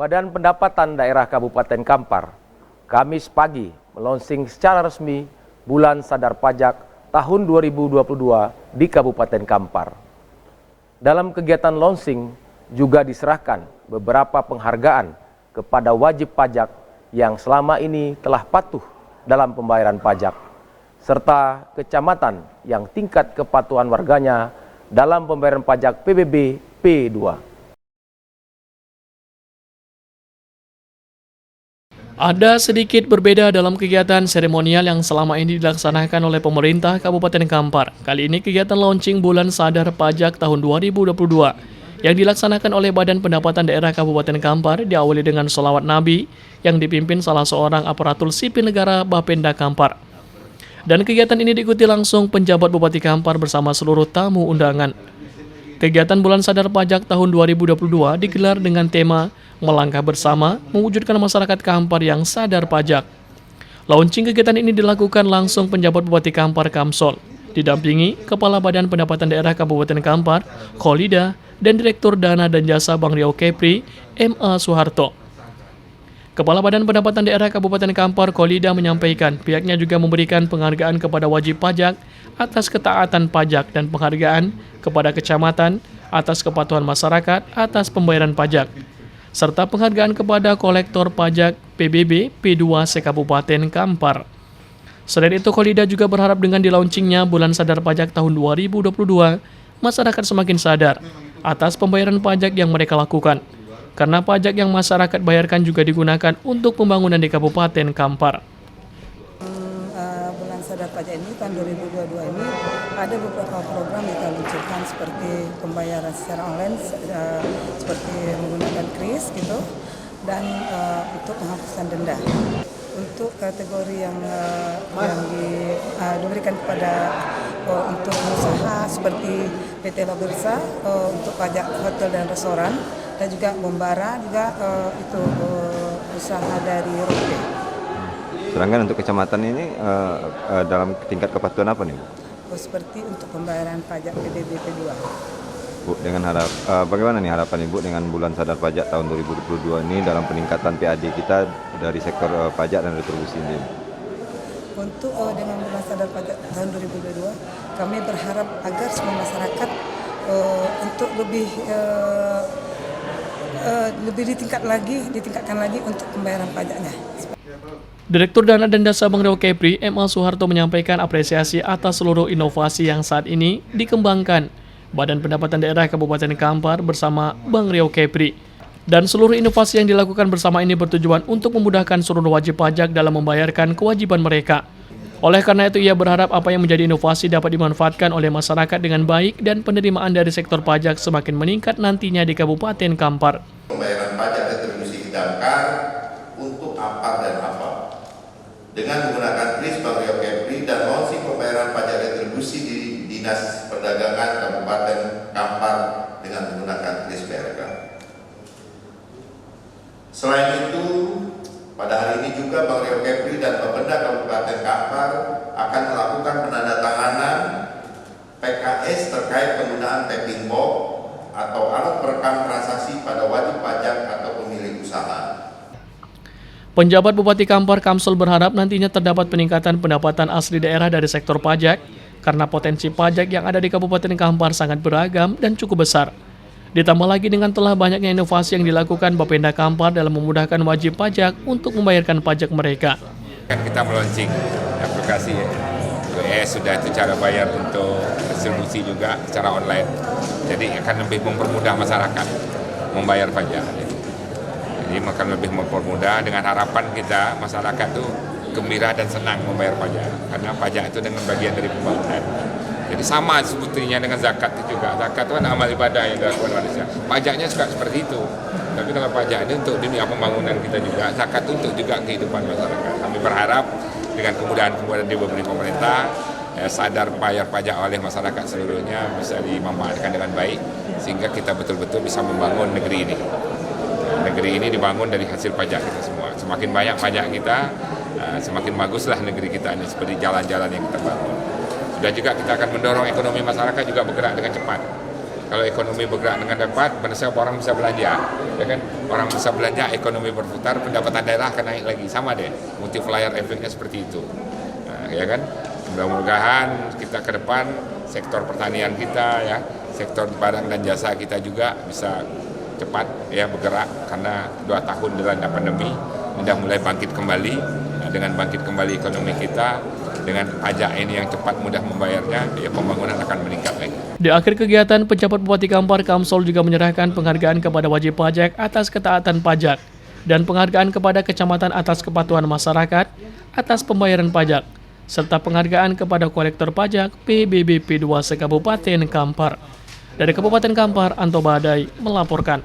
Badan Pendapatan Daerah Kabupaten Kampar, Kamis pagi melonsing secara resmi Bulan Sadar Pajak tahun 2022 di Kabupaten Kampar. Dalam kegiatan launching juga diserahkan beberapa penghargaan kepada wajib pajak yang selama ini telah patuh dalam pembayaran pajak, serta kecamatan yang tingkat kepatuhan warganya dalam pembayaran pajak PBB P2. Ada sedikit berbeda dalam kegiatan seremonial yang selama ini dilaksanakan oleh pemerintah Kabupaten Kampar. Kali ini kegiatan launching Bulan Sadar Pajak tahun 2022 yang dilaksanakan oleh Badan Pendapatan Daerah Kabupaten Kampar diawali dengan sholawat Nabi yang dipimpin salah seorang aparatur sipil negara Bapenda Kampar. Dan kegiatan ini diikuti langsung penjabat Bupati Kampar bersama seluruh tamu undangan. Kegiatan Bulan Sadar Pajak tahun 2022 digelar dengan tema Melangkah Bersama Mewujudkan Masyarakat Kampar yang Sadar Pajak. Launching kegiatan ini dilakukan langsung penjabat Bupati Kampar Kamsol, didampingi Kepala Badan Pendapatan Daerah Kabupaten Kampar, Kholida, dan Direktur Dana dan Jasa Bank Riau Kepri, M.A. Soeharto. Kepala Badan Pendapatan Daerah Kabupaten Kampar, Kholida, menyampaikan pihaknya juga memberikan penghargaan kepada wajib pajak atas ketaatan pajak dan penghargaan kepada kecamatan atas kepatuhan masyarakat atas pembayaran pajak, serta penghargaan kepada kolektor pajak PBB P2 se-Kabupaten Kampar. Selain itu, Kholida juga berharap dengan dilaunchingnya Bulan Sadar Pajak tahun 2022, masyarakat semakin sadar atas pembayaran pajak yang mereka lakukan, karena pajak yang masyarakat bayarkan juga digunakan untuk pembangunan di Kabupaten Kampar. Bulan Sadar Pajak ini tahun 2022 ini ada beberapa program yang kita luncurkan seperti pembayaran secara online, seperti menggunakan kris gitu, dan untuk penghapusan denda. Untuk kategori yang diberikan kepada untuk usaha seperti PT Labirsa untuk pajak hotel dan restoran, dan juga Bombara juga itu usaha dari Rote. Sedangkan untuk kecamatan ini dalam tingkat kepatuhan apa nih, Bu? Seperti untuk pembayaran pajak PBB P2. Bu, dengan bagaimana nih harapan Ibu dengan Bulan Sadar Pajak tahun 2022 ini dalam peningkatan PAD kita dari sektor pajak dan retribusi ini? Untuk dengan Bulan Sadar Pajak tahun 2022, kami berharap agar semua masyarakat untuk lebih ditingkatkan lagi untuk pembayaran pajaknya. Direktur Dana dan Jasa Bank Riau Kepri, M.A. Soeharto, menyampaikan apresiasi atas seluruh inovasi yang saat ini dikembangkan Badan Pendapatan Daerah Kabupaten Kampar bersama Bank Riau Kepri. Dan seluruh inovasi yang dilakukan bersama ini bertujuan untuk memudahkan seluruh wajib pajak dalam membayarkan kewajiban mereka. Oleh karena itu, ia berharap apa yang menjadi inovasi dapat dimanfaatkan oleh masyarakat dengan baik dan penerimaan dari sektor pajak semakin meningkat nantinya di Kabupaten Kampar. Pembayaran pajak retribusi Damkar untuk apa dan apa. Dengan menggunakan kris Bank Riau Kepri dan launching pembayaran pajak retribusi di Dinas Perdagangan Kabupaten Kampar dengan menggunakan kris BRK. Selain itu, pada hari ini juga Bank Riau Kepri dan Bapenda Kabupaten Kampar akan melakukan penandatanganan PKS terkait penggunaan tapping box atau alat perekam transaksi pada wajib pajak atau pemilik usaha. Penjabat Bupati Kampar Kamsol berharap nantinya terdapat peningkatan pendapatan asli daerah dari sektor pajak karena potensi pajak yang ada di Kabupaten Kampar sangat beragam dan cukup besar. Ditambah lagi dengan telah banyaknya inovasi yang dilakukan Bapenda Kampar dalam memudahkan wajib pajak untuk membayarkan pajak mereka. Kita meluncing aplikasi WS, sudah itu cara bayar untuk distribusi juga secara online. Jadi akan lebih mempermudah masyarakat membayar pajak. Jadi akan lebih mempermudah dengan harapan kita masyarakat itu gembira dan senang membayar pajak. Karena pajak itu dengan bagian dari pembangunan. Jadi sama sebetulnya dengan zakat itu juga. Zakat itu kan amal ibadah yang dilakukan manusia. Pajaknya juga seperti itu. Tapi kalau pajak ini untuk dunia pembangunan kita juga, zakat itu untuk juga kehidupan masyarakat. Kami berharap dengan kemudahan-kemudahan diberi pemerintah, sadar bayar pajak oleh masyarakat seluruhnya bisa dimanfaatkan dengan baik, sehingga kita betul-betul bisa membangun negeri ini. Negeri ini dibangun dari hasil pajak kita semua. Semakin banyak pajak kita, semakin baguslah negeri kita ini, seperti jalan-jalan yang kita bangun. Sudah juga kita akan mendorong ekonomi masyarakat juga bergerak dengan cepat. Kalau ekonomi bergerak dengan cepat, orang bisa belanja, ya kan? Orang bisa belanja, ekonomi berputar, pendapatan daerah akan naik lagi, sama deh. Multiplier efeknya seperti itu, nah, ya kan? Mudah-mudahan kita ke depan sektor pertanian kita, ya, sektor barang dan jasa kita juga bisa cepat ya bergerak, karena 2 tahun dilanda pandemi, sudah mulai bangkit kembali. Nah, dengan bangkit kembali ekonomi kita, dengan pajak ini yang cepat mudah membayarnya, ya pembangunan akan meningkat lagi. Di akhir kegiatan, penjabat Bupati Kampar Kamsol juga menyerahkan penghargaan kepada wajib pajak atas ketaatan pajak dan penghargaan kepada kecamatan atas kepatuhan masyarakat atas pembayaran pajak, serta penghargaan kepada kolektor pajak PBBP 2 se-Kabupaten Kampar. Dari Kabupaten Kampar, Anto Badai melaporkan.